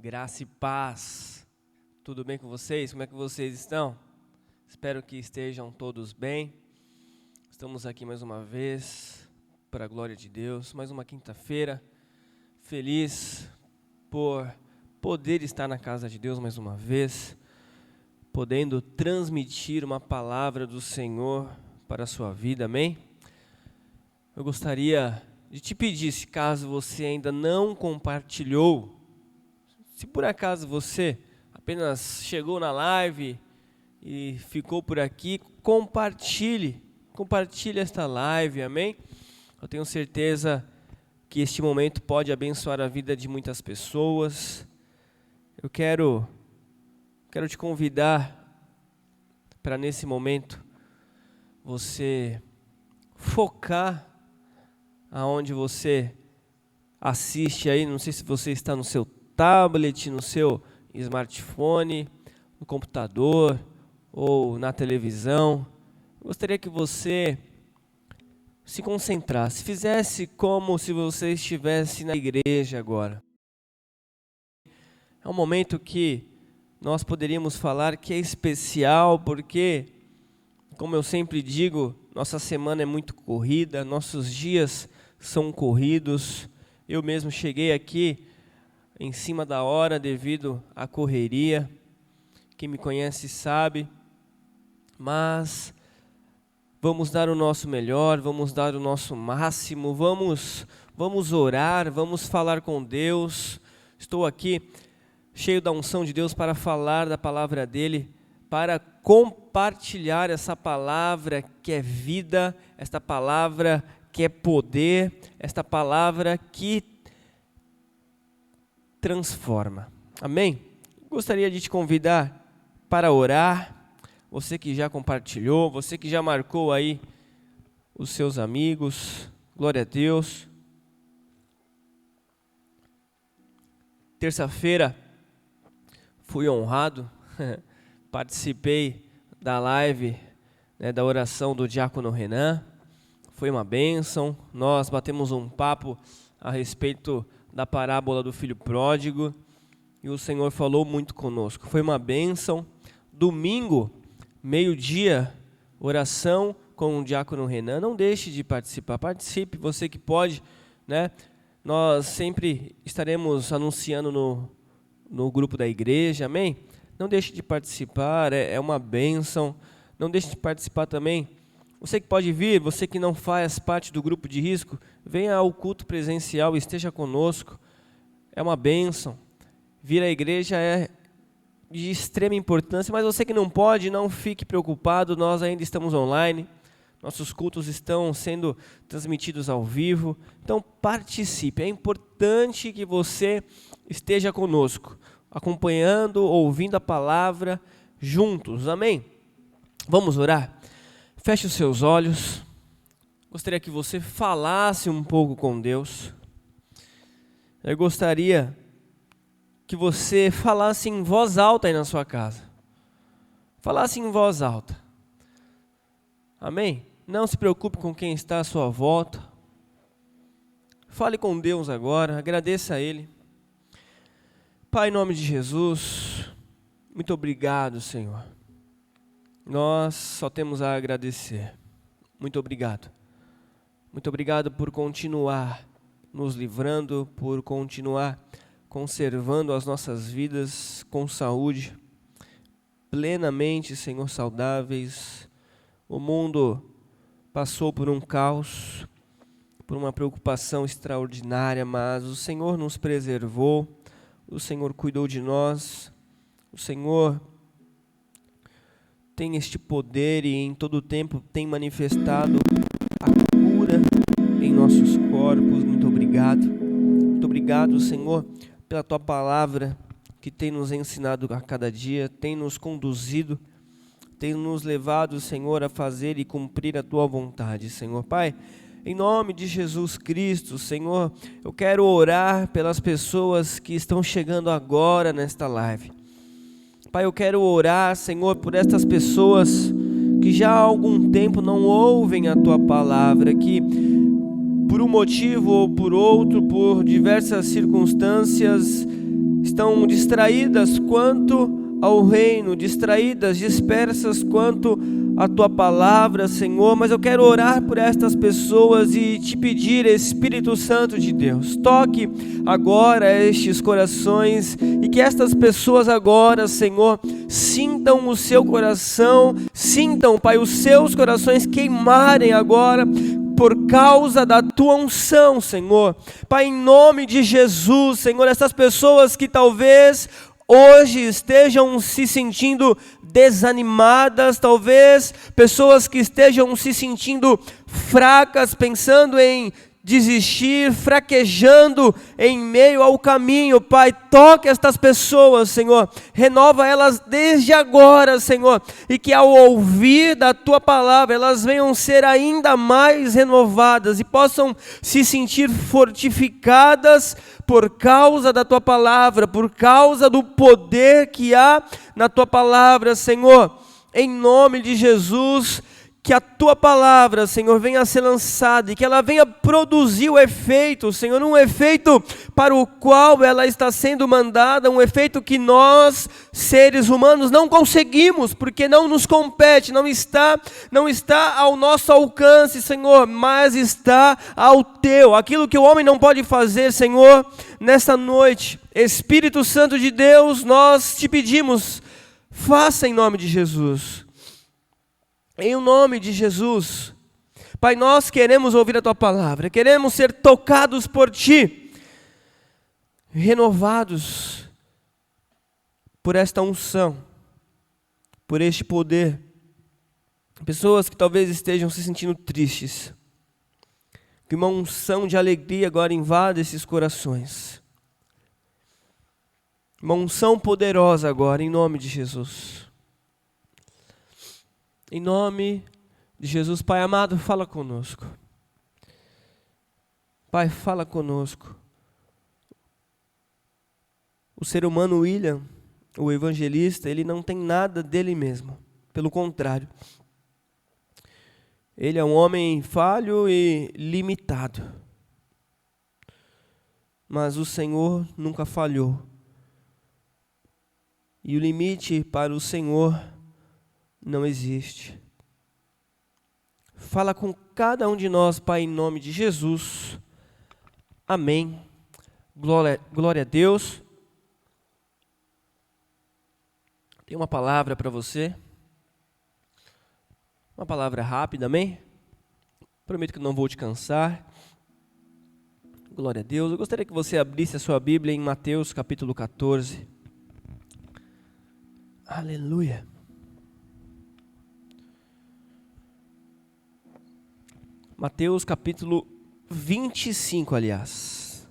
Graça e paz. Tudo bem com vocês? Como é que vocês estão? Espero que estejam todos bem. Estamos aqui mais uma vez, para a glória de Deus, mais uma quinta-feira. Feliz por poder estar na casa de Deus mais uma vez, podendo transmitir uma palavra do Senhor para a sua vida, amém? Eu gostaria de te pedir, se caso você ainda não compartilhou, se por acaso você apenas chegou na live e ficou por aqui, compartilhe esta live, amém? Eu tenho certeza que este momento pode abençoar a vida de muitas pessoas. Eu quero te convidar para nesse momento você focar aonde você assiste aí, não sei se você está no seu tablet, no seu smartphone, no computador ou na televisão. Eu gostaria que você se concentrasse, fizesse como se você estivesse na igreja agora. É um momento que nós poderíamos falar que é especial porque, como eu sempre digo, nossa semana é muito corrida, nossos dias são corridos. Eu mesmo cheguei aqui em cima da hora devido à correria. Quem me conhece sabe, mas vamos dar o nosso melhor, vamos dar o nosso máximo, vamos orar, vamos falar com Deus. Estou aqui cheio da unção de Deus para falar da palavra dele, para compartilhar essa palavra que é vida, esta palavra que é poder, esta palavra que transforma. Amém? Gostaria de te convidar para orar. Você que já compartilhou, você que já marcou aí os seus amigos. Glória a Deus. Terça-feira fui honrado, participei da live, da oração do diácono Renan. Foi uma bênção. Nós batemos um papo a respeito da parábola do filho pródigo e o Senhor falou muito conosco. Foi uma bênção. Domingo, meio-dia, oração com o diácono Renan. Não deixe de participar, participe, você que pode, Nós sempre estaremos anunciando no grupo da igreja, amém? Não deixe de participar, é uma bênção. Não deixe de participar também. Você que pode vir, você que não faz parte do grupo de risco, venha ao culto presencial, esteja conosco. É uma bênção. Vir à igreja é de extrema importância, mas você que não pode, não fique preocupado, nós ainda estamos online. Nossos cultos estão sendo transmitidos ao vivo. Então participe, é importante que você esteja conosco, acompanhando, ouvindo a palavra juntos, amém? Vamos orar? Feche os seus olhos. Gostaria que você falasse um pouco com Deus. Eu gostaria que você falasse em voz alta aí na sua casa. Falasse em voz alta. Amém? Não se preocupe com quem está à sua volta. Fale com Deus agora, agradeça a Ele. Pai, em nome de Jesus, muito obrigado, Senhor. Nós só temos a agradecer. Muito obrigado. Muito obrigado por continuar nos livrando, por continuar conservando as nossas vidas com saúde, plenamente, Senhor, saudáveis. O mundo passou por um caos, por uma preocupação extraordinária, mas o Senhor nos preservou, o Senhor cuidou de nós, o Senhor tem este poder e em todo o tempo tem manifestado a cura em nossos corpos. Muito obrigado. Muito obrigado, Senhor, pela Tua palavra que tem nos ensinado a cada dia, tem nos conduzido, tem nos levado, Senhor, a fazer e cumprir a Tua vontade, Senhor. Pai, em nome de Jesus Cristo, Senhor, eu quero orar pelas pessoas que estão chegando agora nesta live. Pai, eu quero orar, Senhor, por estas pessoas que já há algum tempo não ouvem a Tua palavra, que por um motivo ou por outro, por diversas circunstâncias, estão distraídas quanto ao reino, distraídas, dispersas quanto à tua palavra, Senhor. Mas eu quero orar por estas pessoas e te pedir, Espírito Santo de Deus, toque agora estes corações e que estas pessoas agora, Senhor, sintam o seu coração, sintam, Pai, os seus corações queimarem agora por causa da tua unção, Senhor. Pai, em nome de Jesus, Senhor, essas pessoas que talvez hoje estejam se sentindo desanimadas, talvez pessoas que estejam se sentindo fracas, pensando em desistir, fraquejando em meio ao caminho, Pai, toque estas pessoas, Senhor, renova elas desde agora, Senhor, e que ao ouvir da tua palavra, elas venham ser ainda mais renovadas e possam se sentir fortificadas por causa da tua palavra, por causa do poder que há na tua palavra, Senhor, em nome de Jesus. Que a tua palavra, Senhor, venha a ser lançada e que ela venha produzir o efeito, Senhor, um efeito para o qual ela está sendo mandada, um efeito que nós, seres humanos, não conseguimos, porque não nos compete, não está ao nosso alcance, Senhor, mas está ao teu. Aquilo que o homem não pode fazer, Senhor, nesta noite, Espírito Santo de Deus, nós te pedimos, faça em nome de Jesus. Em nome de Jesus, Pai, nós queremos ouvir a tua palavra, queremos ser tocados por ti, renovados por esta unção, por este poder. Pessoas que talvez estejam se sentindo tristes, que uma unção de alegria agora invada esses corações, uma unção poderosa agora, em nome de Jesus. Em nome de Jesus, Pai amado, fala conosco. Pai, fala conosco. O ser humano William, o evangelista, ele não tem nada dele mesmo. Pelo contrário. Ele é um homem falho e limitado. Mas o Senhor nunca falhou. E o limite para o Senhor não existe. Fala com cada um de nós, Pai, em nome de Jesus. Amém. Glória a Deus. Tem uma palavra para você. Uma palavra rápida, amém? Prometo que não vou te cansar. Glória a Deus. Eu gostaria que você abrisse a sua Bíblia em Mateus capítulo 14. Aleluia. Mateus capítulo 25, aliás.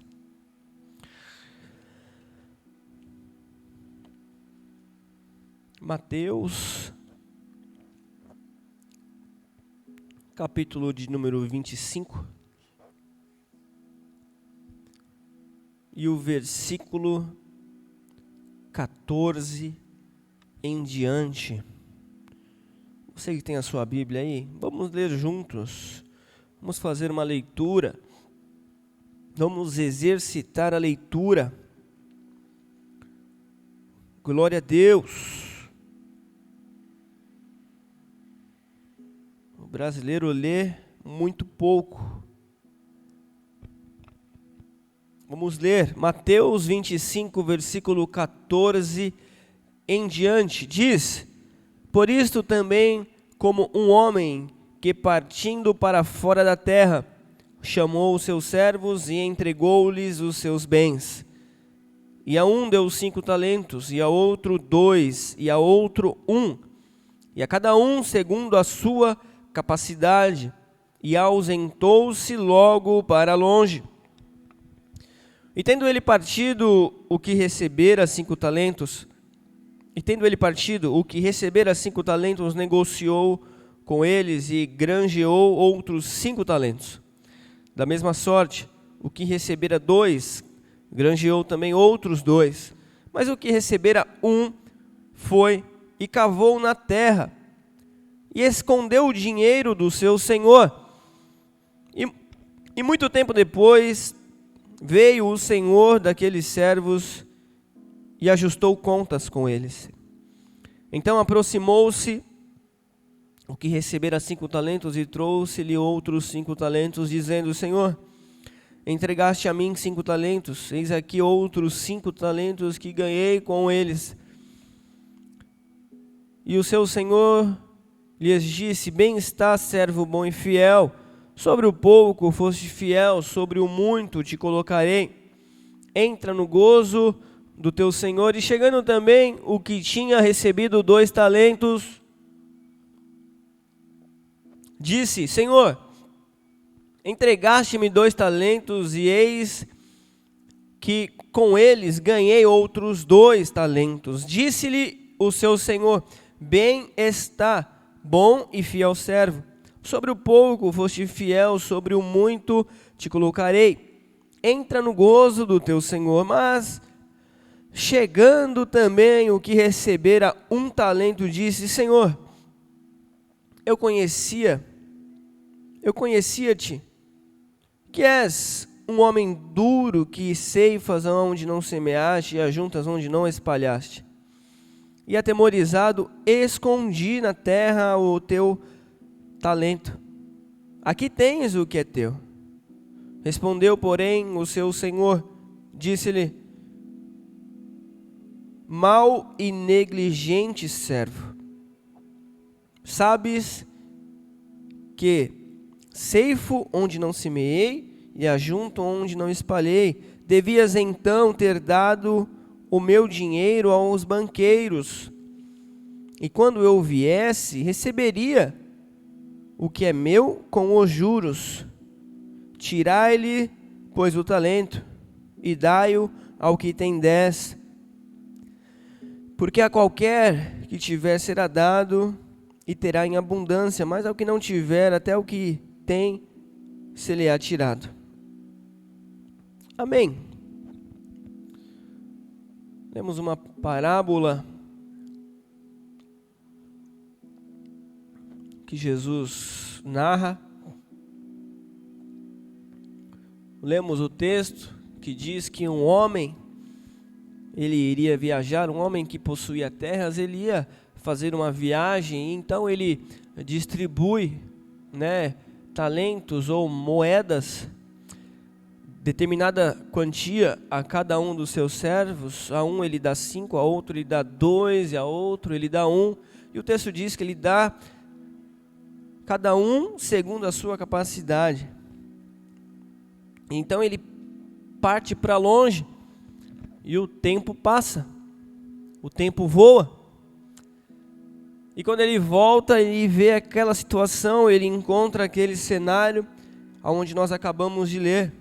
Mateus, capítulo de número 25. E o versículo 14 em diante. Você que tem a sua Bíblia aí, vamos ler juntos. Vamos fazer uma leitura, vamos exercitar a leitura. Glória a Deus. O brasileiro lê muito pouco. Vamos ler Mateus 25, versículo 14 em diante. Diz: por isto também, como um homem que partindo para fora da terra, chamou os seus servos e entregou-lhes os seus bens. E a um deu 5 talentos, e a outro 2, e a outro 1, e a cada um segundo a sua capacidade, e ausentou-se logo para longe. E tendo ele partido o que recebera 5 talentos, negociou com eles e granjeou outros 5 talentos. Da mesma sorte, o que recebera 2, granjeou também outros 2. Mas o que recebera 1, foi e cavou na terra, e escondeu o dinheiro do seu senhor. E muito tempo depois, veio o senhor daqueles servos e ajustou contas com eles. Então aproximou-se o que recebera 5 talentos e trouxe-lhe outros 5 talentos, dizendo: Senhor, entregaste a mim 5 talentos, eis aqui outros 5 talentos que ganhei com eles. E o seu senhor lhes disse: Bem está, servo bom e fiel, sobre o pouco foste fiel, sobre o muito te colocarei. Entra no gozo do teu senhor. E chegando também o que tinha recebido 2 talentos, disse: Senhor, entregaste-me 2 talentos, e eis que com eles ganhei outros 2 talentos. Disse-lhe o seu senhor: Bem está, bom e fiel servo. Sobre o pouco foste fiel, sobre o muito te colocarei. Entra no gozo do teu senhor. Mas, chegando também o que recebera 1 talento, disse: Senhor, eu conhecia-te, que és um homem duro, que ceifas onde não semeaste e ajuntas onde não espalhaste. E atemorizado, escondi na terra o teu talento. Aqui tens o que é teu. Respondeu, porém, o seu senhor, disse-lhe: Mau e negligente servo, sabes que ceifo onde não semeei e ajunto onde não espalhei. Devias então ter dado o meu dinheiro aos banqueiros, e quando eu viesse, receberia o que é meu com os juros. Tirai-lhe, pois, o talento, e dai-o ao que tem 10. Porque a qualquer que tiver será dado, e terá em abundância, mas ao que não tiver, até o que tem, se lhe há tirado. Amém. Temos uma parábola que Jesus narra. Lemos o texto que diz que um homem, ele iria viajar, um homem que possuía terras, ele ia fazer uma viagem, então ele distribui, talentos ou moedas, determinada quantia a cada um dos seus servos. A um ele dá 5, a outro ele dá 2, e a outro ele dá 1. E o texto diz que ele dá cada um segundo a sua capacidade. Então ele parte para longe e o tempo passa, o tempo voa. E quando ele volta, ele vê aquela situação, ele encontra aquele cenário onde nós acabamos de ler.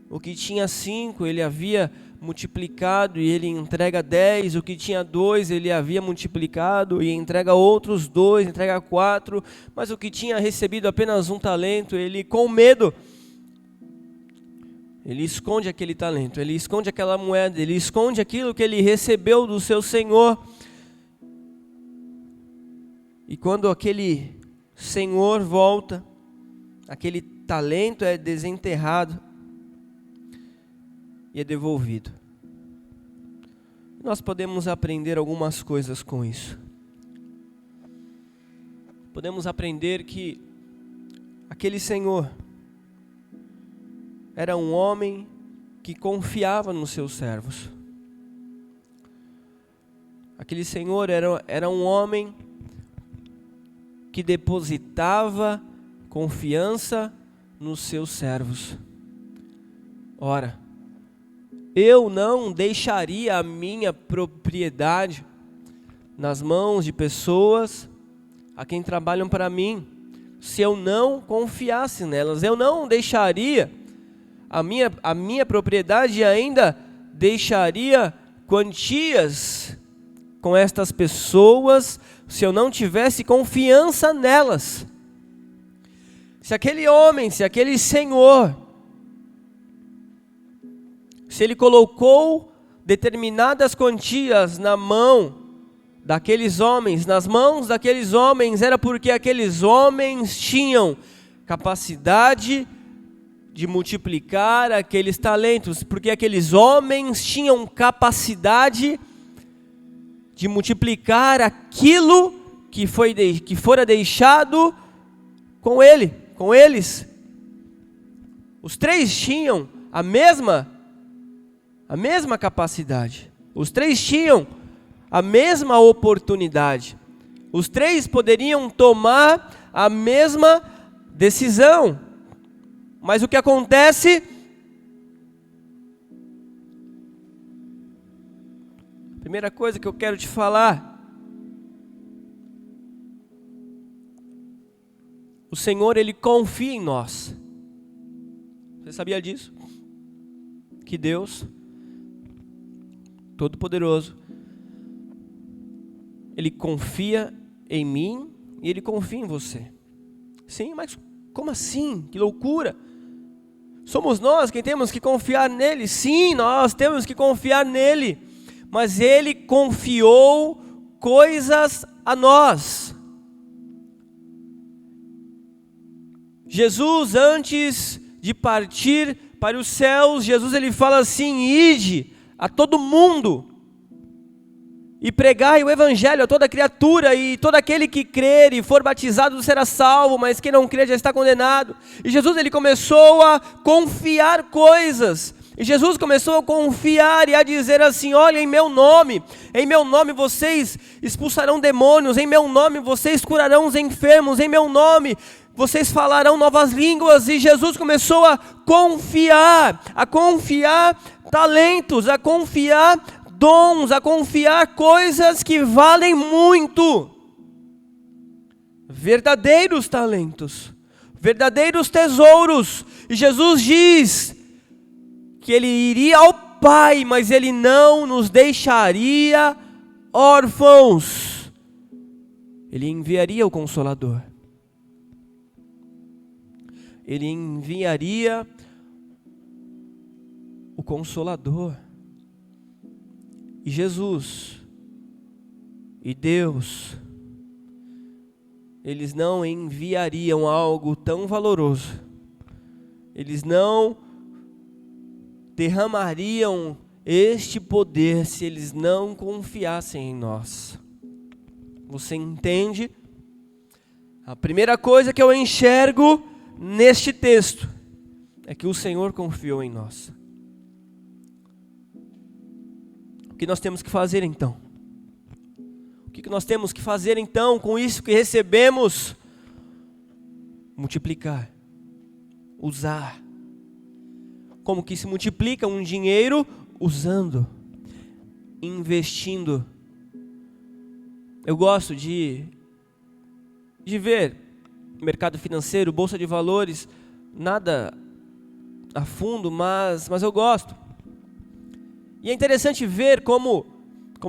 O que tinha 5, ele havia multiplicado e ele entrega 10. O que tinha 2, ele havia multiplicado e entrega outros 2, entrega 4. Mas o que tinha recebido apenas 1 talento, ele com medo, ele esconde aquele talento, ele esconde aquela moeda, ele esconde aquilo que ele recebeu do seu senhor. E quando aquele senhor volta, aquele talento é desenterrado e é devolvido. Nós podemos aprender algumas coisas com isso. Podemos aprender que aquele senhor era um homem que confiava nos seus servos. Aquele senhor era um homem que depositava confiança nos seus servos. Ora, eu não deixaria a minha propriedade nas mãos de pessoas a quem trabalham para mim, se eu não confiasse nelas. Eu não deixaria a minha propriedade e ainda deixaria quantias com estas pessoas se eu não tivesse confiança nelas. Se aquele homem, se aquele senhor, se ele colocou determinadas quantias na mão daqueles homens, nas mãos daqueles homens, era porque aqueles homens tinham capacidade de multiplicar aqueles talentos, porque aqueles homens tinham capacidade de multiplicar aquilo que fora deixado com eles. Os três tinham a mesma capacidade. Os três tinham a mesma oportunidade. Os três poderiam tomar a mesma decisão. Mas o que acontece? Primeira coisa que eu quero te falar. O Senhor, Ele confia em nós. Você sabia disso? Que Deus, Todo-Poderoso, Ele confia em mim e Ele confia em você. Sim, mas como assim? Que loucura! Somos nós quem temos que confiar nele. Sim, nós temos que confiar nele. Mas Ele confiou coisas a nós. Jesus, antes de partir para os céus, Jesus ele fala assim: ide a todo mundo e pregai o evangelho a toda criatura, e todo aquele que crer e for batizado será salvo, mas quem não crer já está condenado. E Jesus ele começou a confiar coisas. E Jesus começou a confiar e a dizer assim: olha, em meu nome vocês expulsarão demônios, em meu nome vocês curarão os enfermos, em meu nome vocês falarão novas línguas. E Jesus começou a confiar talentos, a confiar dons, a confiar coisas que valem muito. Verdadeiros talentos, verdadeiros tesouros. E Jesus diz que Ele iria ao Pai, mas Ele não nos deixaria órfãos. Ele enviaria o Consolador. Ele enviaria o Consolador. E Jesus e Deus, eles não enviariam algo tão valoroso. Eles não derramariam este poder se eles não confiassem em nós. Você entende? A primeira coisa que eu enxergo neste texto é que o Senhor confiou em nós. O que nós temos que fazer então? O que nós temos que fazer então com isso que recebemos? Multiplicar, usar. Como que se multiplica um dinheiro? Usando, investindo. Eu gosto de ver mercado financeiro, bolsa de valores, nada a fundo, mas eu gosto. E é interessante ver como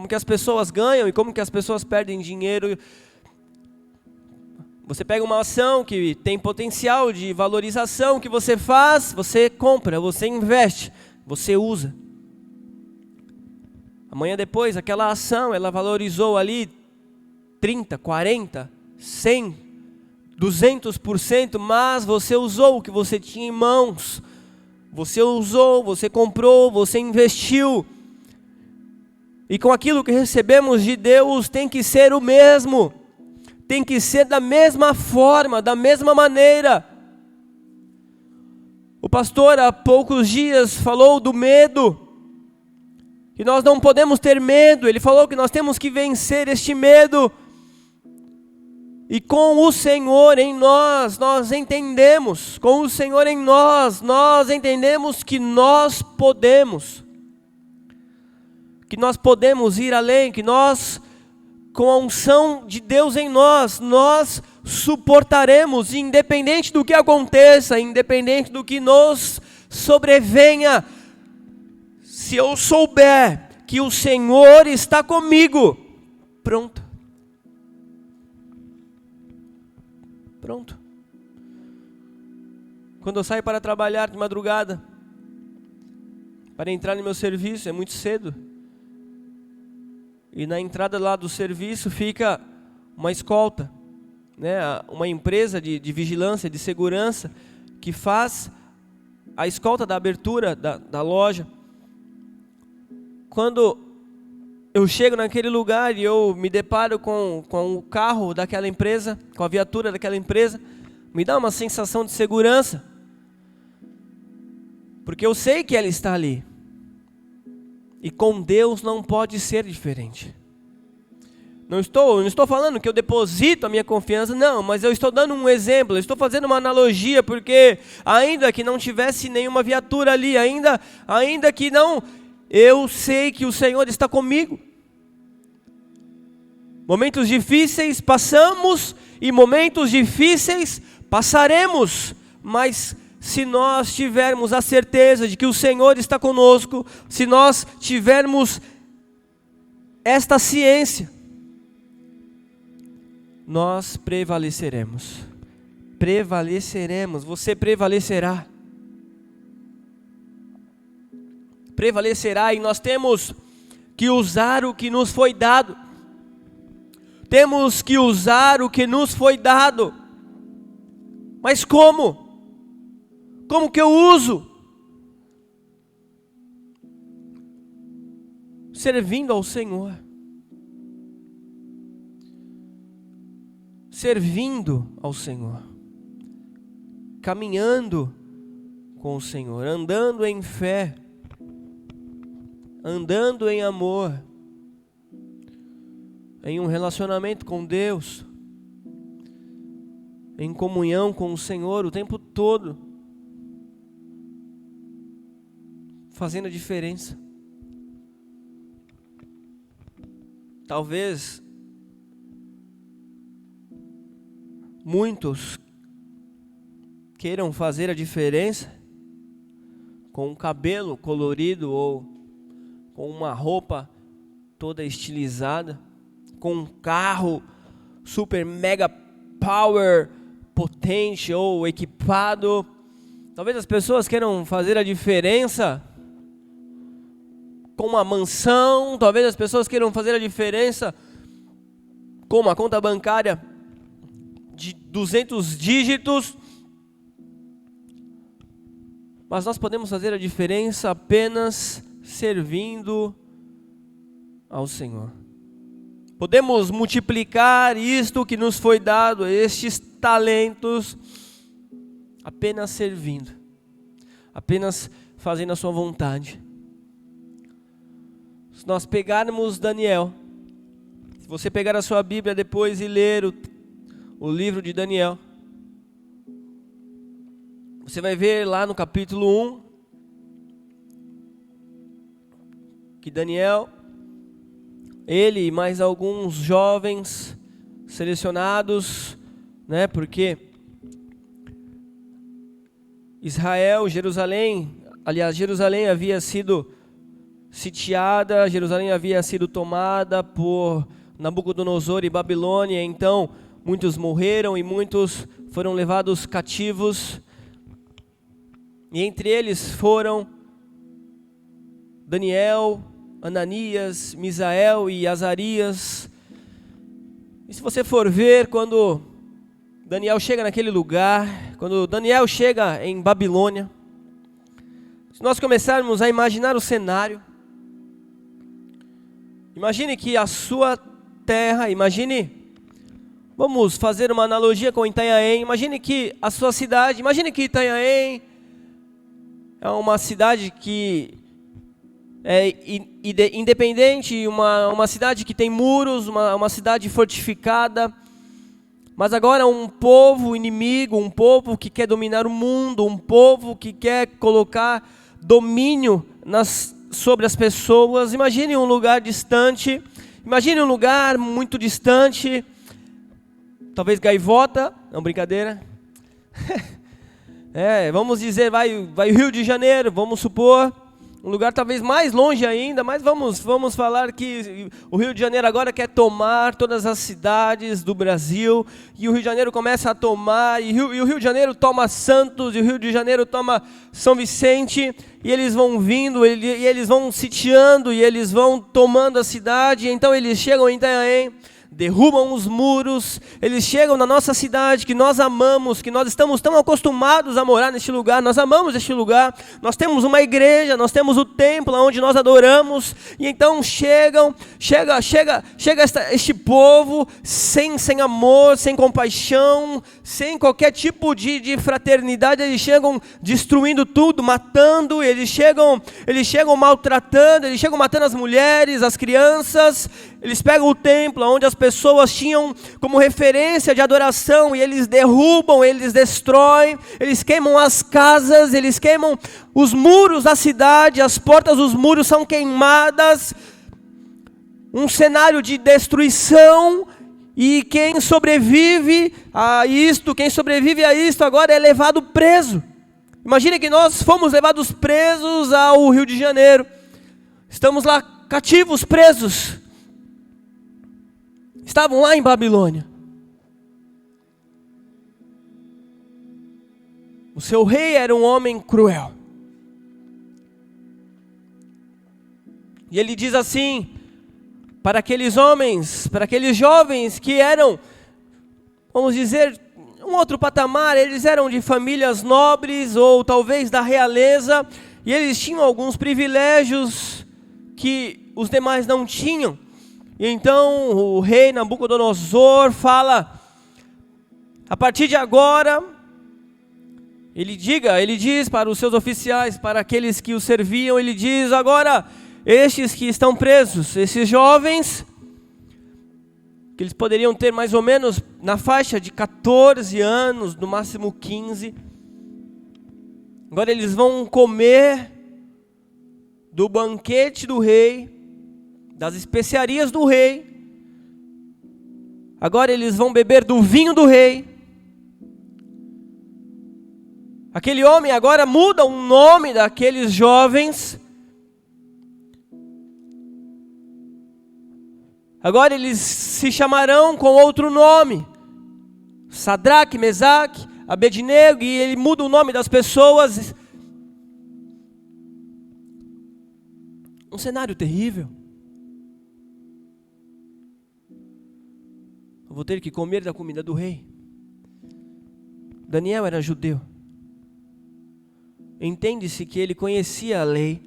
que as pessoas ganham e como que as pessoas perdem dinheiro. Você pega uma ação que tem potencial de valorização, que você faz, você compra, você investe, você usa. Amanhã depois, aquela ação, ela valorizou ali 30, 40, 100, 200%, mas você usou o que você tinha em mãos. Você usou, você comprou, você investiu. E com aquilo que recebemos de Deus tem que ser o mesmo. Tem que ser da mesma forma, da mesma maneira. O pastor há poucos dias falou do medo. Que nós não podemos ter medo. Ele falou que nós temos que vencer este medo. E com o Senhor em nós entendemos. Com o Senhor em nós entendemos que nós podemos. Que nós podemos ir além, que nós, com a unção de Deus em nós suportaremos, independente do que aconteça, independente do que nos sobrevenha. Se eu souber que o Senhor está comigo, pronto. Quando eu saio para trabalhar de madrugada, para entrar no meu serviço, é muito cedo. E na entrada lá do serviço fica uma escolta, né? Uma empresa de vigilância, de segurança, que faz a escolta da abertura da loja. Quando eu chego naquele lugar e eu me deparo com o carro daquela empresa, com a viatura daquela empresa, me dá uma sensação de segurança, porque eu sei que ela está ali. E com Deus não pode ser diferente. Não estou falando que eu deposito a minha confiança, não, mas eu estou dando um exemplo, eu estou fazendo uma analogia, porque ainda que não tivesse nenhuma viatura ali, ainda que não, eu sei que o Senhor está comigo. Momentos difíceis passamos e momentos difíceis passaremos, mas se nós tivermos a certeza de que o Senhor está conosco, se nós tivermos esta ciência, nós prevaleceremos. Prevaleceremos, você prevalecerá. Prevalecerá, e nós temos que usar o que nos foi dado. Temos que usar o que nos foi dado. Mas como? Como que eu uso? Servindo ao Senhor. Servindo ao Senhor. Caminhando com o Senhor. Andando em fé. Andando em amor. Em um relacionamento com Deus. Em comunhão com o Senhor o tempo todo. Fazendo a diferença. Talvez muitos queiram fazer a diferença com um cabelo colorido ou com uma roupa toda estilizada, com um carro super mega power potente ou equipado. Talvez as pessoas queiram fazer a diferença com uma mansão, talvez as pessoas queiram fazer a diferença com uma conta bancária de 200 dígitos, mas nós podemos fazer a diferença apenas servindo ao Senhor. Podemos multiplicar isto que nos foi dado, estes talentos, apenas servindo, apenas fazendo a sua vontade. Se nós pegarmos Daniel, se você pegar a sua Bíblia depois e ler o livro de Daniel, você vai ver lá no capítulo 1, que Daniel, ele e mais alguns jovens selecionados, né, porque Jerusalém havia sido sitiada, Jerusalém havia sido tomada por Nabucodonosor e Babilônia, então muitos morreram e muitos foram levados cativos, e entre eles foram Daniel, Ananias, Misael e Azarias. E se você for ver, quando Daniel chega naquele lugar, quando Daniel chega em Babilônia, se nós começarmos a imaginar o cenário, imagine que a sua terra, vamos fazer uma analogia com Itanhaém, imagine que a sua cidade, imagine que Itanhaém é uma cidade que é independente, uma cidade que tem muros, uma cidade fortificada, mas agora um povo inimigo, um povo que quer dominar o mundo, um povo que quer colocar domínio sobre as pessoas. Imagine um lugar distante, imagine um lugar muito distante, talvez Gaivota, não, brincadeira, vamos dizer, vai o Rio de Janeiro, vamos supor, um lugar talvez mais longe ainda, mas vamos falar que o Rio de Janeiro agora quer tomar todas as cidades do Brasil, e o Rio de Janeiro começa a tomar, e o Rio de Janeiro toma Santos, e o Rio de Janeiro toma São Vicente, e eles vão vindo, e eles vão sitiando, e eles vão tomando a cidade, então eles chegam em Itanhaém. derrubam os muros, eles chegam na nossa cidade que nós amamos, que nós estamos tão acostumados a morar neste lugar, nós amamos este lugar, nós temos uma igreja, nós temos o templo onde nós adoramos, e então chega este povo sem amor, sem compaixão, sem qualquer tipo de fraternidade, eles chegam destruindo tudo, matando, eles chegam maltratando, eles chegam matando as mulheres, as crianças, eles pegam o templo onde as pessoas tinham como referência de adoração e eles derrubam, eles destroem, eles queimam as casas, eles queimam os muros da cidade, as portas dos muros são queimadas, um cenário de destruição, e quem sobrevive a isto agora é levado preso. Imagine que nós fomos levados presos ao Rio de Janeiro, estamos lá cativos, presos, estavam lá em Babilônia. O seu rei era um homem cruel. E ele diz assim, para aqueles homens, para aqueles jovens que eram, vamos dizer, um outro patamar, eles eram de famílias nobres ou talvez da realeza, e eles tinham alguns privilégios que os demais não tinham. E então o rei Nabucodonosor fala, a partir de agora, ele diz para os seus oficiais, para aqueles que o serviam, ele diz, agora, estes que estão presos, esses jovens, que eles poderiam ter mais ou menos na faixa de 14 anos, no máximo 15, agora eles vão comer do banquete do rei, das especiarias do rei, agora eles vão beber do vinho do rei. Aquele homem agora muda o nome daqueles jovens. Agora eles se chamarão com outro nome. Sadraque, Mesaque, Abednego, e ele muda o nome das pessoas. Um cenário terrível. Eu vou ter que comer da comida do rei. Daniel era judeu. Entende-se que ele conhecia a lei,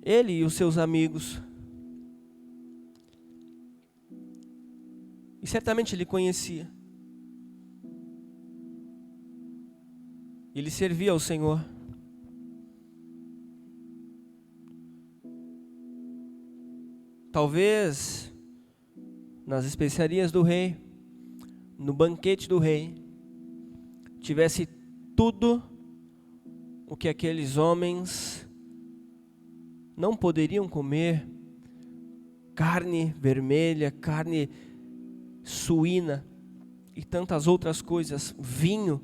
ele e os seus amigos. E certamente ele conhecia. Ele servia ao Senhor. Talvez nas especiarias do rei, no banquete do rei, tivesse tudo o que aqueles homens não poderiam comer: carne vermelha, carne suína e tantas outras coisas, vinho.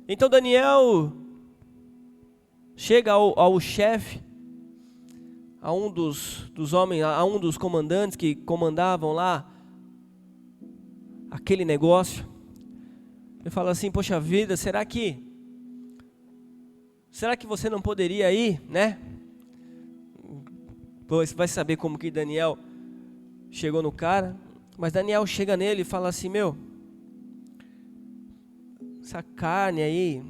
Então Daniel chega ao chefe, a um dos homens, a um dos comandantes que comandavam lá aquele negócio. Ele fala assim: poxa vida, será que você não poderia ir, né? Você vai saber como que Daniel chegou no cara. Mas Daniel chega nele e fala assim: meu, essa carne aí,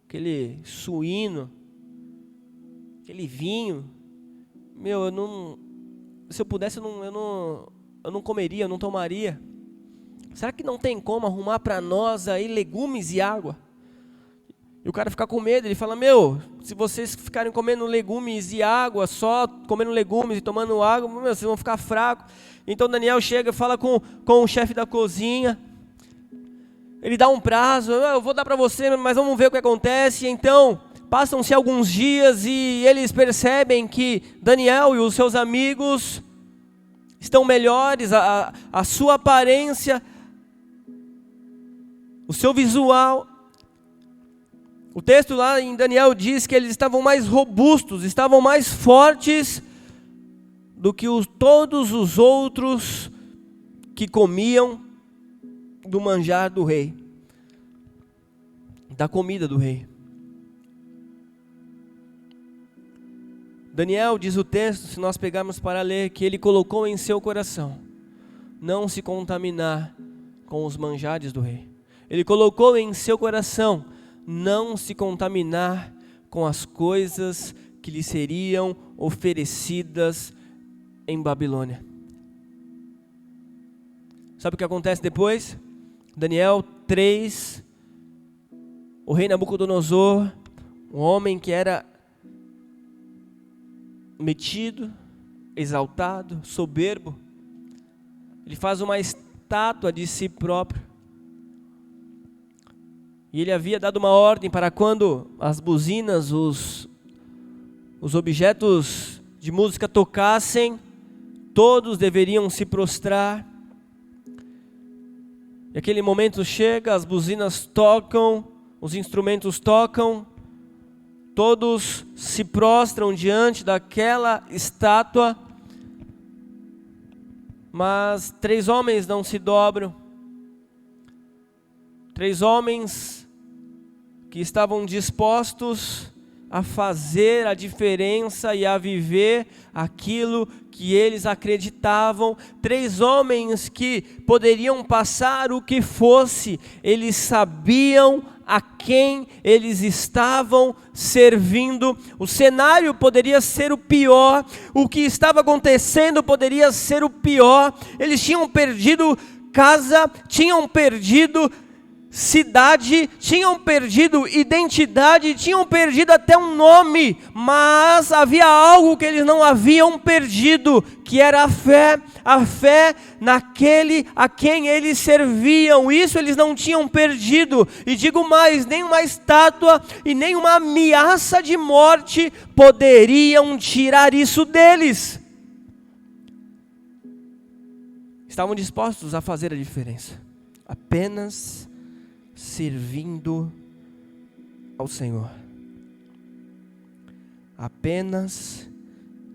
aquele suíno, aquele vinho, meu, se eu pudesse eu não comeria, eu não tomaria. Será que não tem como arrumar para nós aí legumes e água? E o cara fica com medo, ele fala: meu, se vocês ficarem comendo legumes e água, só comendo legumes e tomando água, meu, vocês vão ficar fracos. Então Daniel chega e fala com o chefe da cozinha. Ele dá um prazo: eu vou dar para você, mas vamos ver o que acontece. Então passam-se alguns dias e eles percebem que Daniel e os seus amigos estão melhores, a sua aparência, o seu visual. O texto lá em Daniel diz que eles estavam mais robustos, estavam mais fortes do que todos os outros que comiam do manjar do rei, da comida do rei. Daniel, diz o texto, se nós pegarmos para ler, que ele colocou em seu coração não se contaminar com os manjares do rei. Ele colocou em seu coração não se contaminar com as coisas que lhe seriam oferecidas em Babilônia. Sabe o que acontece depois? Daniel 3, o rei Nabucodonosor, um homem que era metido, exaltado, soberbo, ele faz uma estátua de si próprio. E ele havia dado uma ordem para quando as buzinas, os objetos de música tocassem, todos deveriam se prostrar. E aquele momento chega, as buzinas tocam, os instrumentos tocam, todos se prostram diante daquela estátua, mas 3 homens não se dobram. 3 homens que estavam dispostos a fazer a diferença e a viver aquilo que eles acreditavam. 3 homens que poderiam passar o que fosse, eles sabiam a quem eles estavam servindo. O cenário poderia ser o pior, o que estava acontecendo poderia ser o pior. Eles tinham perdido casa, tinham perdido cidade, tinham perdido identidade, tinham perdido até um nome, mas havia algo que eles não haviam perdido, que era a fé naquele a quem eles serviam. Isso eles não tinham perdido, e digo mais, nem uma estátua e nem uma ameaça de morte poderiam tirar isso deles. Estavam dispostos a fazer a diferença, apenas servindo ao Senhor. Apenas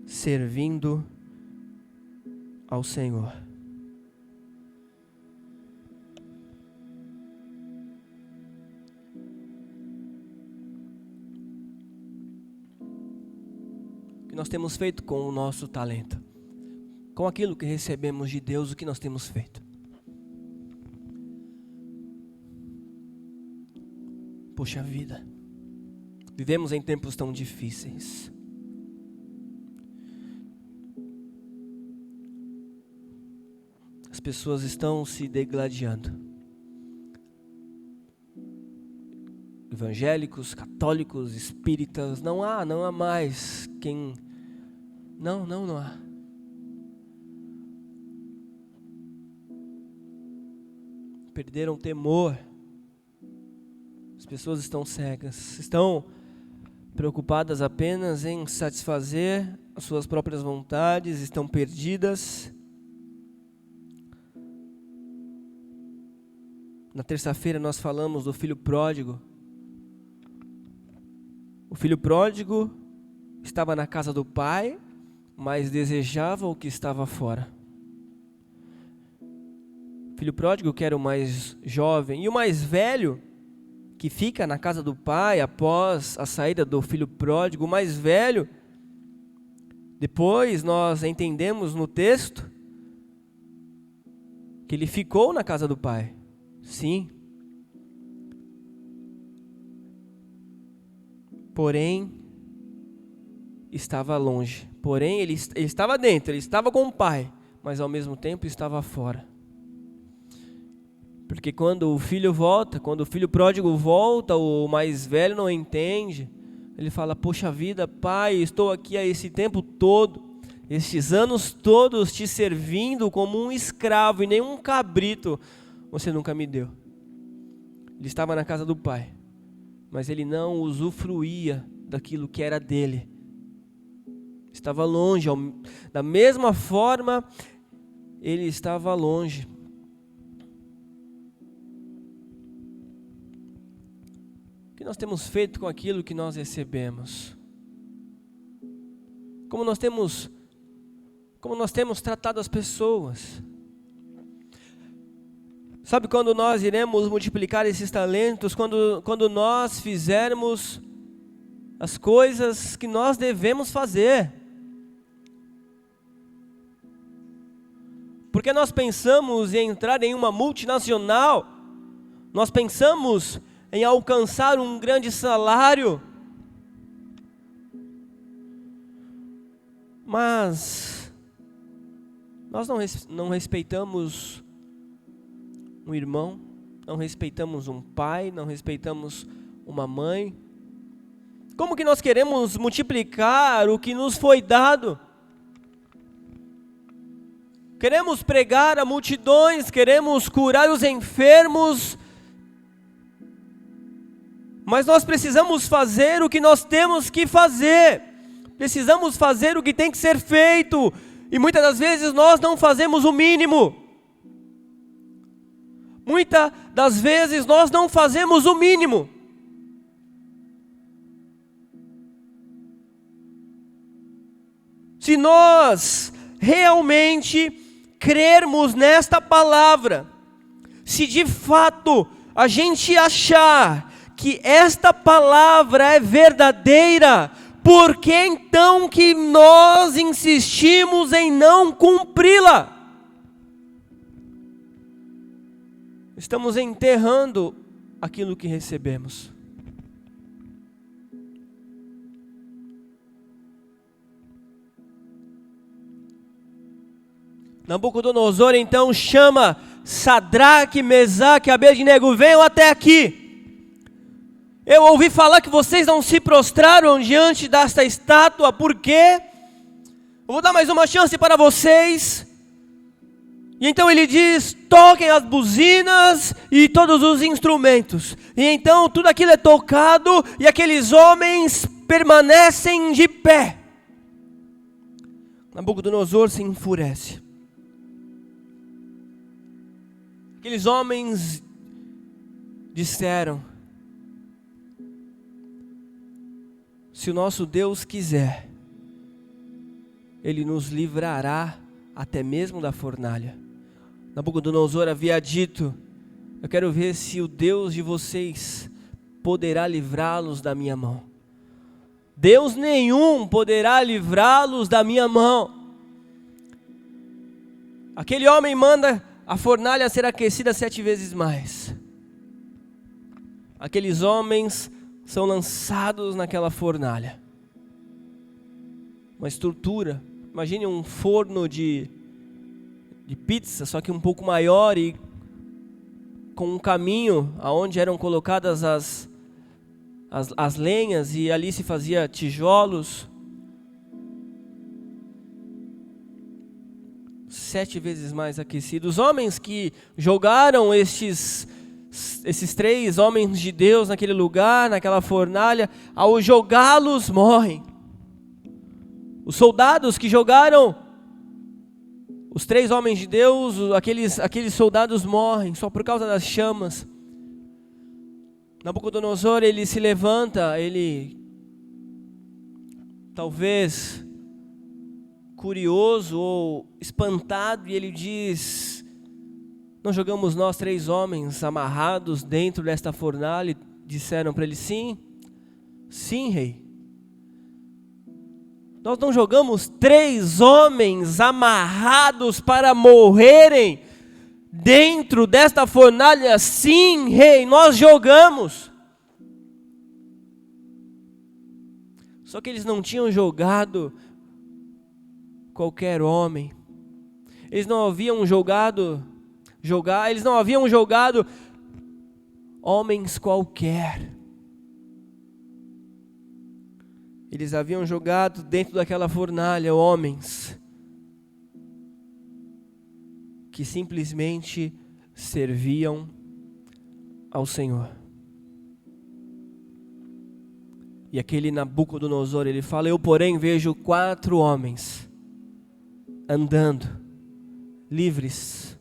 servindo ao Senhor. O que nós temos feito com o nosso talento? Com aquilo que recebemos de Deus, o que nós temos feito? Poxa vida, vivemos em tempos tão difíceis. As pessoas estão se degladiando. Evangélicos, católicos, espíritas, não há mais quem... Não há. Perderam o temor. As pessoas estão cegas, estão preocupadas apenas em satisfazer as suas próprias vontades, estão perdidas. Na terça-feira nós falamos do filho pródigo. O filho pródigo estava na casa do pai, mas desejava o que estava fora. O filho pródigo que era o mais jovem, e o mais velho, que fica na casa do pai após a saída do filho pródigo, o mais velho. Depois nós entendemos no texto que ele ficou na casa do pai. Sim. Porém, estava longe. Porém, ele estava dentro, ele estava com o pai, mas ao mesmo tempo estava fora. Porque quando o filho volta, quando o filho pródigo volta, o mais velho não entende. Ele fala: poxa vida, pai, estou aqui há esse tempo todo, estes anos todos te servindo como um escravo, e nenhum cabrito você nunca me deu. Ele estava na casa do pai, mas ele não usufruía daquilo que era dele. Estava longe, da mesma forma, ele estava longe. O que nós temos feito com aquilo que nós recebemos? Como nós temos tratado as pessoas? Sabe quando nós iremos multiplicar esses talentos? Quando nós fizermos as coisas que nós devemos fazer. Porque nós pensamos em entrar em uma multinacional, nós pensamos em alcançar um grande salário, mas nós não respeitamos um irmão, não respeitamos um pai, não respeitamos uma mãe. Como que nós queremos multiplicar o que nos foi dado? Queremos pregar a multidões, queremos curar os enfermos, mas nós precisamos fazer o que nós temos que fazer, precisamos fazer o que tem que ser feito, e muitas das vezes nós não fazemos o mínimo. Muitas das vezes nós não fazemos o mínimo. Se nós realmente crermos nesta palavra, se de fato a gente achar que esta palavra é verdadeira, por que então que nós insistimos em não cumpri-la? Estamos enterrando aquilo que recebemos. Nabucodonosor então chama Sadraque, Mesaque e Abednego: venham até aqui. Eu ouvi falar que vocês não se prostraram diante desta estátua, por quê? Eu vou dar mais uma chance para vocês. E então ele diz: toquem as buzinas e todos os instrumentos. E então tudo aquilo é tocado e aqueles homens permanecem de pé. Nabucodonosor se enfurece. Aqueles homens disseram: se o nosso Deus quiser, Ele nos livrará até mesmo da fornalha. Nabucodonosor havia dito: eu quero ver se o Deus de vocês poderá livrá-los da minha mão. Deus nenhum poderá livrá-los da minha mão. Aquele homem manda a fornalha ser aquecida 7 vezes mais. Aqueles homens são lançados naquela fornalha. Uma estrutura, imagine um forno de pizza, só que um pouco maior e com um caminho aonde eram colocadas as lenhas, e ali se fazia tijolos. 7 vezes mais aquecido. Os homens que jogaram esses 3 homens de Deus naquele lugar, naquela fornalha, ao jogá-los morrem. Os soldados que jogaram os 3 homens de Deus, aqueles soldados morrem só por causa das chamas. Nabucodonosor, ele se levanta, ele talvez curioso ou espantado, e ele diz: não jogamos nós 3 homens amarrados dentro desta fornalha? E disseram para ele: sim, sim, rei. Nós não jogamos 3 homens amarrados para morrerem dentro desta fornalha? Sim, rei, nós jogamos. Só que eles não tinham jogado qualquer homem. Eles não haviam jogado homens qualquer. Eles haviam jogado dentro daquela fornalha homens que simplesmente serviam ao Senhor. E aquele Nabucodonosor, ele fala: eu porém vejo 4 homens andando, livres,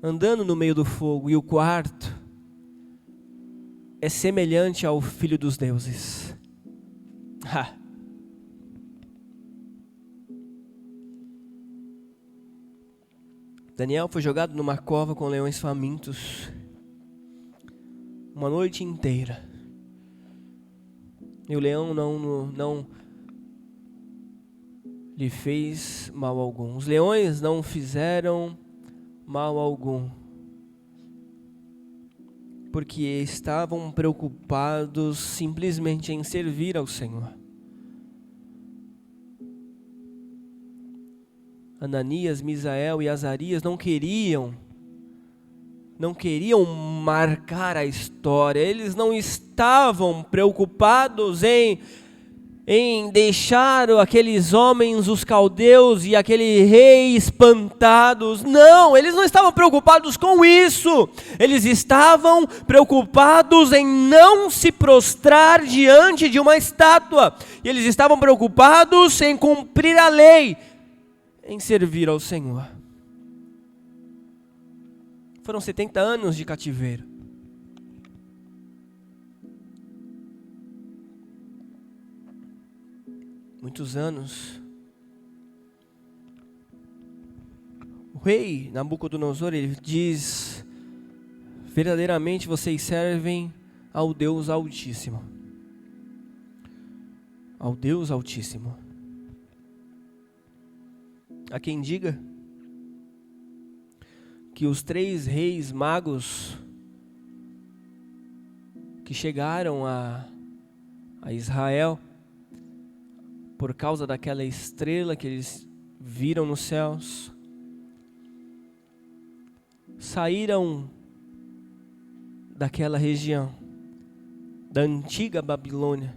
andando no meio do fogo, e o 4º é semelhante ao Filho dos deuses. Daniel foi jogado numa cova com leões famintos, uma noite inteira. E o leão não lhe fez mal algum. Os leões não fizeram mal algum, porque estavam preocupados simplesmente em servir ao Senhor. Ananias, Misael e Azarias não queriam marcar a história. Eles não estavam preocupados em deixar aqueles homens, os caldeus e aquele rei espantados. Não, eles não estavam preocupados com isso. Eles estavam preocupados em não se prostrar diante de uma estátua. E eles estavam preocupados em cumprir a lei, em servir ao Senhor. Foram 70 anos de cativeiro. Muitos anos. O rei Nabucodonosor, ele diz: verdadeiramente vocês servem ao Deus Altíssimo. Ao Deus Altíssimo. Há quem diga que os 3 reis magos que chegaram a Israel, por causa daquela estrela que eles viram nos céus, saíram daquela região, da antiga Babilônia,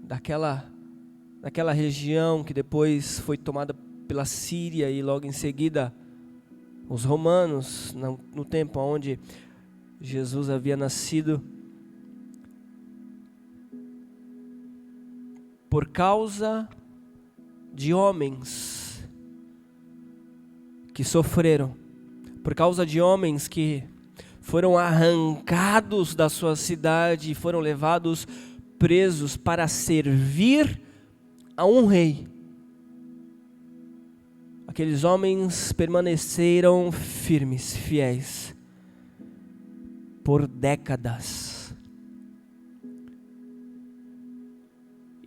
daquela região que depois foi tomada pela Síria e logo em seguida os romanos, no tempo onde Jesus havia nascido. Por causa de homens que sofreram, por causa de homens que foram arrancados da sua cidade e foram levados presos para servir a um rei. Aqueles homens permaneceram firmes, fiéis, por décadas.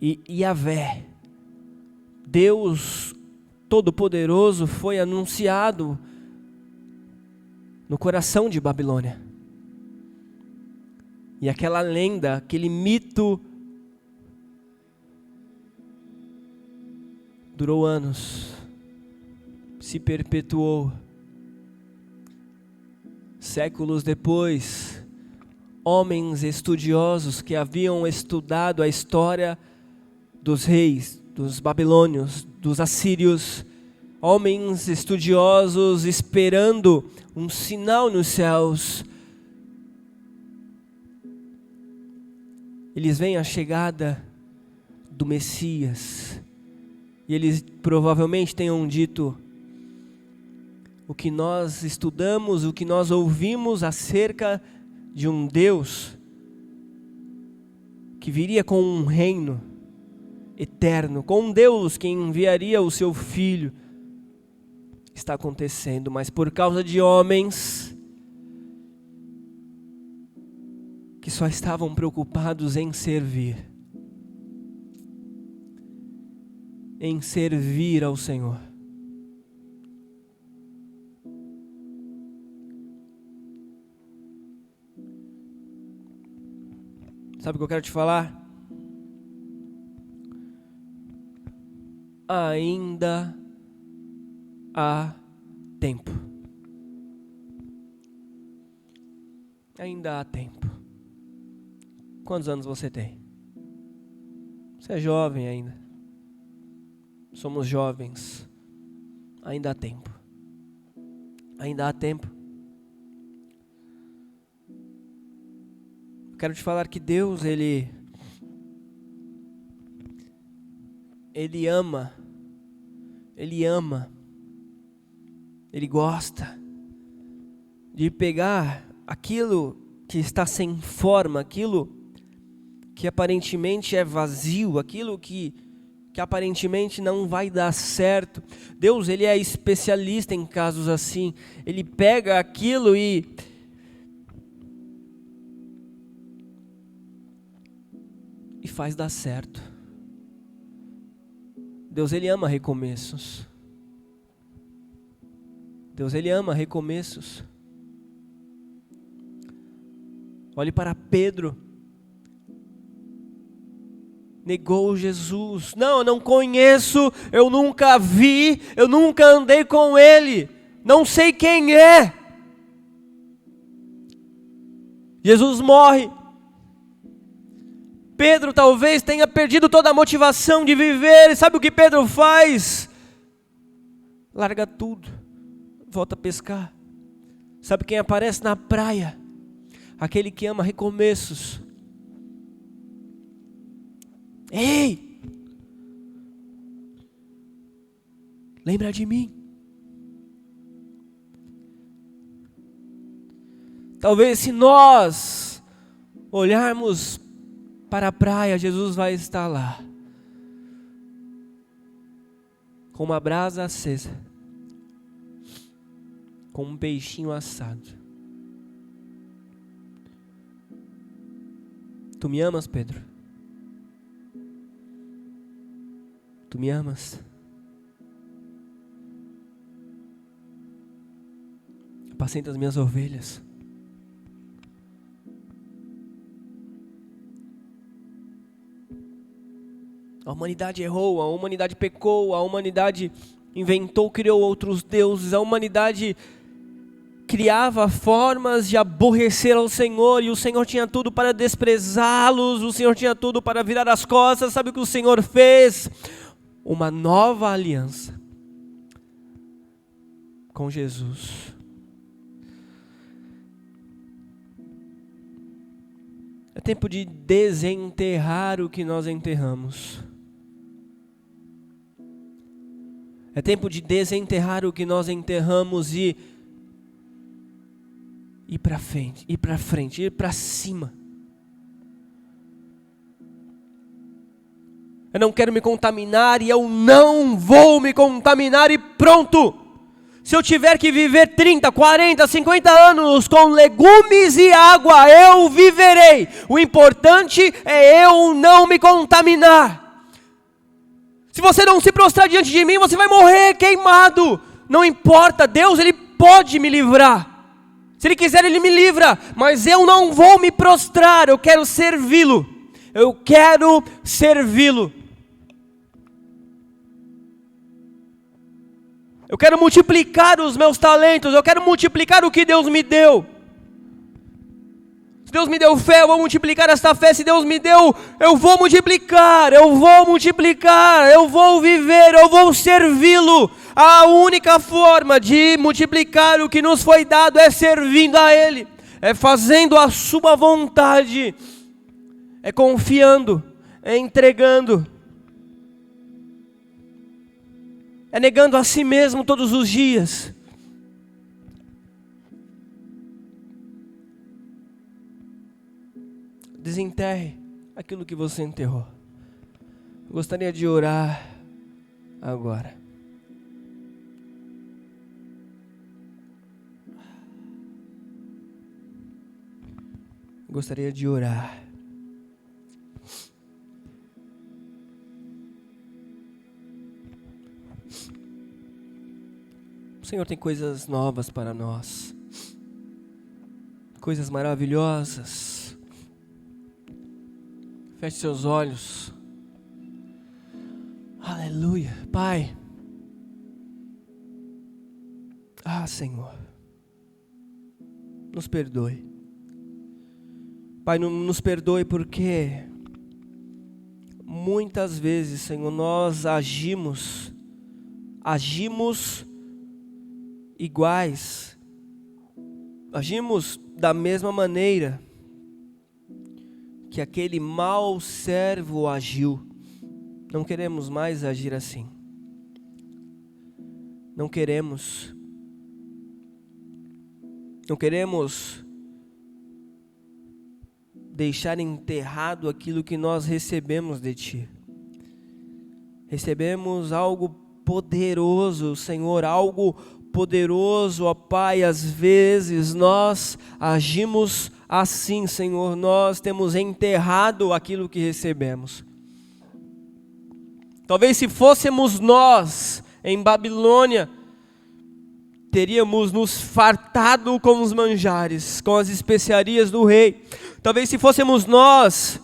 E Yahvé, Deus Todo-Poderoso, foi anunciado no coração de Babilônia. E aquela lenda, aquele mito, durou anos, se perpetuou. Séculos depois, homens estudiosos que haviam estudado a história dos reis, dos babilônios, dos assírios, homens estudiosos esperando um sinal nos céus. Eles veem a chegada do Messias e eles provavelmente tenham dito: o que nós estudamos, o que nós ouvimos acerca de um Deus que viria com um reino eterno, com um Deus que enviaria o seu Filho, está acontecendo, mas por causa de homens que só estavam preocupados em servir ao Senhor. Sabe o que eu quero te falar? Ainda há tempo. Ainda há tempo. Quantos anos você tem? Você é jovem ainda. Somos jovens. Ainda há tempo. Ainda há tempo. Quero te falar que Deus, Ele ama, Ele gosta de pegar aquilo que está sem forma, aquilo que aparentemente é vazio, aquilo que aparentemente não vai dar certo. Deus, Ele é especialista em casos assim. Ele pega aquilo e faz dar certo. Deus, Ele ama recomeços. Deus, Ele ama recomeços. Olhe para Pedro. Negou Jesus. Não, eu não conheço, eu nunca vi, eu nunca andei com Ele. Não sei quem é. Jesus morre. Pedro talvez tenha perdido toda a motivação de viver. E sabe o que Pedro faz? Larga tudo, volta a pescar. Sabe quem aparece na praia? Aquele que ama recomeços. Ei! Lembra de mim. Talvez se nós olharmos para a praia, Jesus vai estar lá, com uma brasa acesa, com um peixinho assado. Tu me amas, Pedro? Tu me amas? Apacenta as minhas ovelhas. A humanidade errou, a humanidade pecou, a humanidade inventou, criou outros deuses, a humanidade criava formas de aborrecer ao Senhor, e o Senhor tinha tudo para desprezá-los, o Senhor tinha tudo para virar as costas. Sabe o que o Senhor fez? Uma nova aliança com Jesus. É tempo de desenterrar o que nós enterramos. É tempo de desenterrar o que nós enterramos e ir para frente, ir para cima. Eu não quero me contaminar e eu não vou me contaminar e pronto. Se eu tiver que viver 30, 40, 50 anos com legumes e água, eu viverei. O importante é eu não me contaminar. Se você não se prostrar diante de mim, você vai morrer queimado. Não importa, Deus, Ele pode me livrar. Se Ele quiser, Ele me livra. Mas eu não vou me prostrar, eu quero servi-lo. Eu quero servi-lo. Eu quero multiplicar os meus talentos, eu quero multiplicar o que Deus me deu. Se Deus me deu fé, eu vou multiplicar esta fé. Se Deus me deu, eu vou multiplicar, eu vou viver, eu vou servi-lo. A única forma de multiplicar o que nos foi dado é servindo a Ele, é fazendo a sua vontade, é confiando, é entregando, é negando a si mesmo todos os dias. Desenterre aquilo que você enterrou. Eu gostaria de orar agora. Gostaria de orar. O Senhor tem coisas novas para nós, coisas maravilhosas. Feche seus olhos. Aleluia. Pai. Senhor, nos perdoe. Pai, nos perdoe porque muitas vezes, Senhor, nós agimos iguais, agimos da mesma maneira que aquele mau servo agiu. Não queremos mais agir assim. Não queremos deixar enterrado aquilo que nós recebemos de Ti. Recebemos algo poderoso, Senhor, algo Todo-Poderoso, ó Pai, às vezes nós agimos assim, Senhor, nós temos enterrado aquilo que recebemos. Talvez se fôssemos nós em Babilônia, teríamos nos fartado com os manjares, com as especiarias do rei. Talvez se fôssemos nós,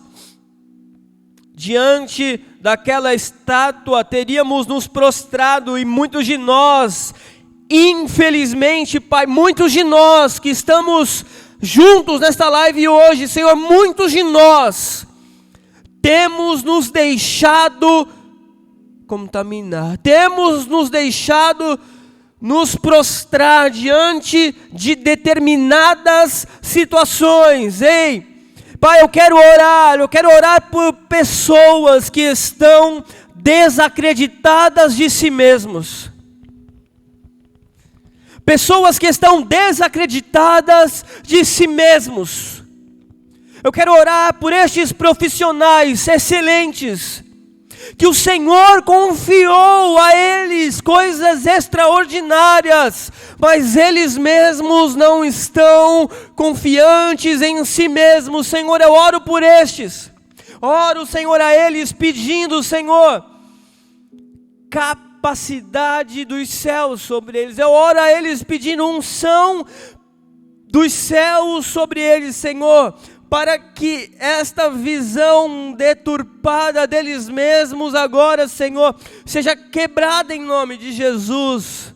diante daquela estátua, teríamos nos prostrado, e muitos de nós, infelizmente, Pai, muitos de nós que estamos juntos nesta live hoje, Senhor, muitos de nós temos nos deixado contaminar, temos nos deixado nos prostrar diante de determinadas situações. Ei, Pai, eu quero orar por pessoas que estão desacreditadas de si mesmos. Pessoas que estão desacreditadas de si mesmos. Eu quero orar por estes profissionais excelentes, que o Senhor confiou a eles coisas extraordinárias, mas eles mesmos não estão confiantes em si mesmos. Senhor, eu oro por estes. Oro, Senhor, a eles pedindo, Senhor, capacidade dos céus sobre eles. Eu oro a eles pedindo unção dos céus sobre eles, Senhor, para que esta visão deturpada deles mesmos agora, Senhor, seja quebrada em nome de Jesus.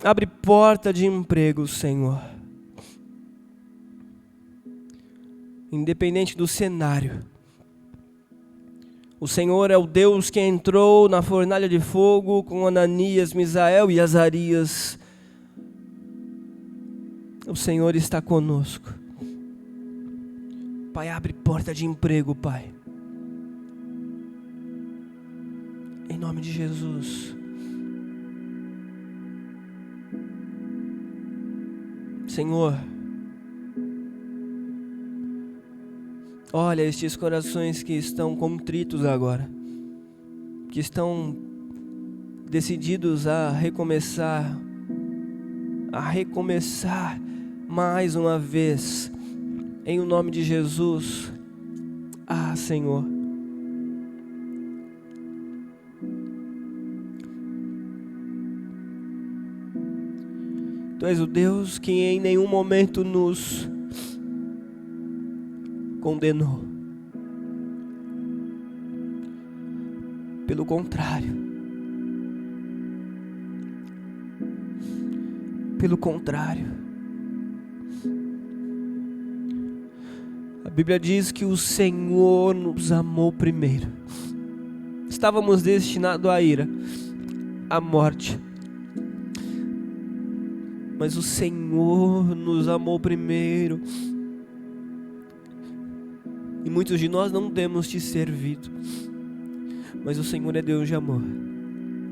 Abre porta de emprego, Senhor. Independente do cenário. O Senhor é o Deus que entrou na fornalha de fogo com Ananias, Misael e Azarias. O Senhor está conosco. Pai, abre porta de emprego, Pai. Em nome de Jesus. Senhor, olha estes corações que estão contritos agora, que estão decididos a recomeçar mais uma vez, em o nome de Jesus. Ah, Senhor, Tu és o Deus que em nenhum momento nos condenou. Pelo contrário, a Bíblia diz que o Senhor nos amou primeiro. Estávamos destinados à ira, à morte, mas o Senhor nos amou primeiro. E muitos de nós não temos te servido, mas o Senhor é Deus de amor.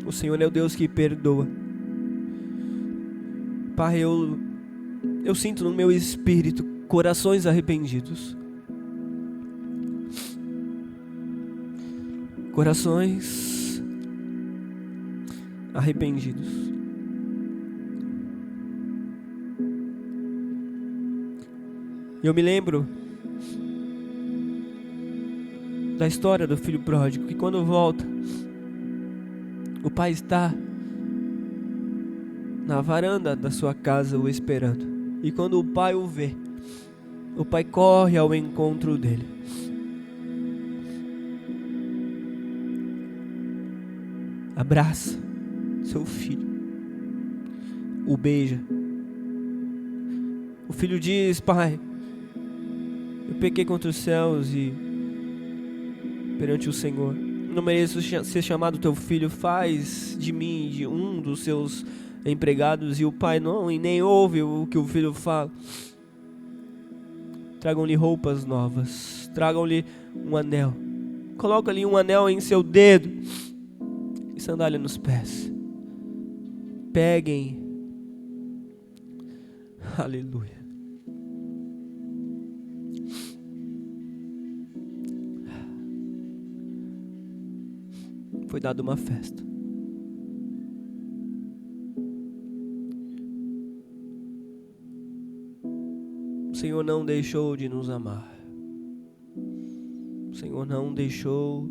O Senhor é o Deus que perdoa. Pai, eu sinto no meu espírito corações arrependidos. Corações arrependidos. Eu me lembro da história do filho pródigo, que quando volta, o pai está na varanda da sua casa o esperando. E quando o pai o vê, o pai corre ao encontro dele. Abraça seu filho, o beija. O filho diz: Pai, eu pequei contra os céus e perante o Senhor, não mereço ser chamado teu filho. Faz de mim de um dos seus empregados. E o pai não, e nem ouve o que o filho fala. Tragam-lhe roupas novas, tragam-lhe um anel, coloca-lhe um anel em seu dedo e sandália nos pés. Peguem, aleluia. foi dada uma festa. O Senhor não deixou de nos amar. O Senhor não deixou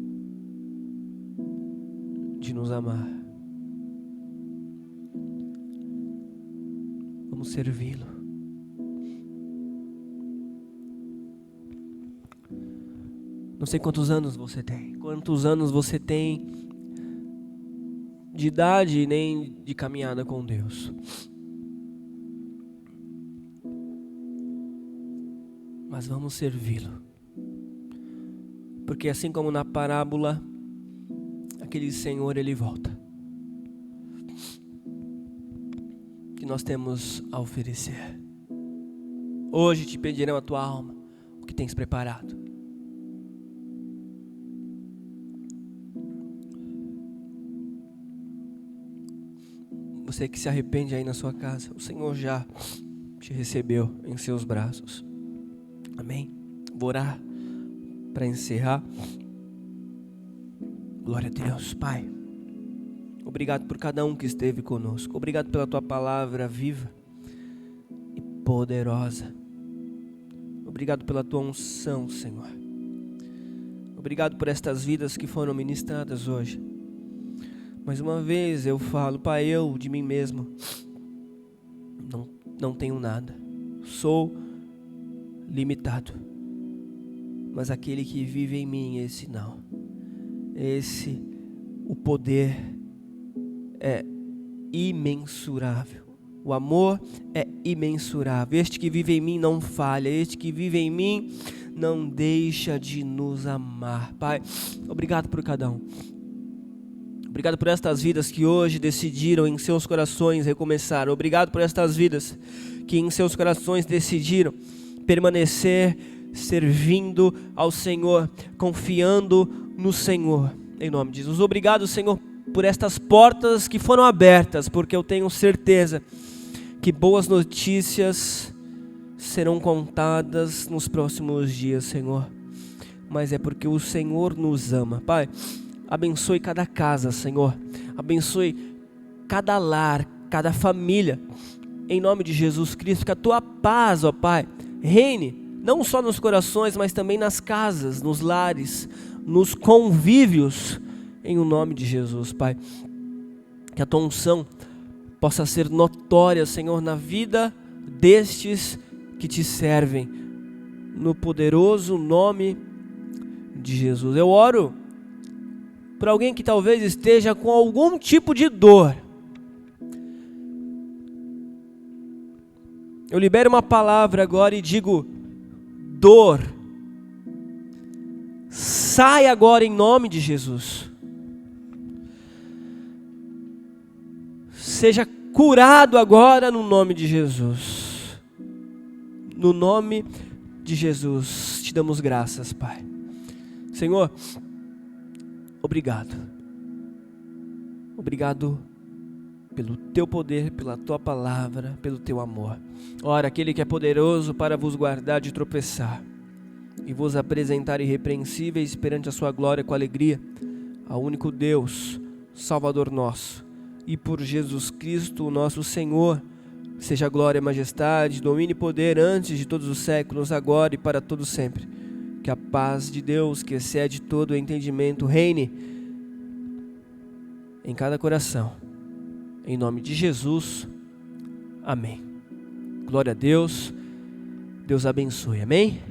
de nos amar. Vamos servi-lo. Não sei quantos anos você tem. Quantos anos você tem de idade nem de caminhada com Deus. Mas vamos servi-lo. Porque assim como na parábola, aquele Senhor, Ele volta. Que nós temos a oferecer. Hoje te pedirão a tua alma, o que tens preparado. Você que se arrepende aí na sua casa, o Senhor já te recebeu em seus braços. Amém? Vou orar para encerrar. Glória a Deus, Pai. Obrigado por cada um que esteve conosco. Obrigado pela tua palavra viva e poderosa. Obrigado pela tua unção, Senhor. Obrigado por estas vidas que foram ministradas hoje. Mais uma vez eu falo, Pai, eu de mim mesmo não tenho nada. Sou limitado. Mas aquele que vive em mim, esse não. O poder é imensurável. O amor é imensurável. Este que vive em mim não falha. Este que vive em mim não deixa de nos amar. Pai, obrigado por cada um. Obrigado por estas vidas que hoje decidiram em seus corações recomeçar. Obrigado por estas vidas que em seus corações decidiram permanecer servindo ao Senhor, confiando no Senhor. Em nome de Jesus. Obrigado, Senhor, por estas portas que foram abertas, porque eu tenho certeza que boas notícias serão contadas nos próximos dias, Senhor. Mas é porque o Senhor nos ama. Pai, abençoe cada casa, Senhor. Abençoe cada lar, cada família. Em nome de Jesus Cristo, que a tua paz, ó Pai, reine, não só nos corações, mas também nas casas, nos lares, nos convívios, em o nome de Jesus, Pai. Que a tua unção possa ser notória, Senhor, na vida destes que te servem, no poderoso nome de Jesus. Eu oro para alguém que talvez esteja com algum tipo de dor. Eu libero uma palavra agora e digo: dor, sai agora em nome de Jesus. Seja curado agora no nome de Jesus. No nome de Jesus, te damos graças, Pai. Senhor, obrigado. Obrigado pelo teu poder, pela tua palavra, pelo teu amor. Ora, aquele que é poderoso para vos guardar de tropeçar e vos apresentar irrepreensíveis perante a sua glória com alegria, ao único Deus, Salvador nosso, e por Jesus Cristo, o nosso Senhor, seja glória, majestade, domínio e poder antes de todos os séculos, agora e para todo sempre. Que a paz de Deus, que excede todo o entendimento, reine em cada coração. Em nome de Jesus, amém. Glória a Deus, Deus abençoe, amém?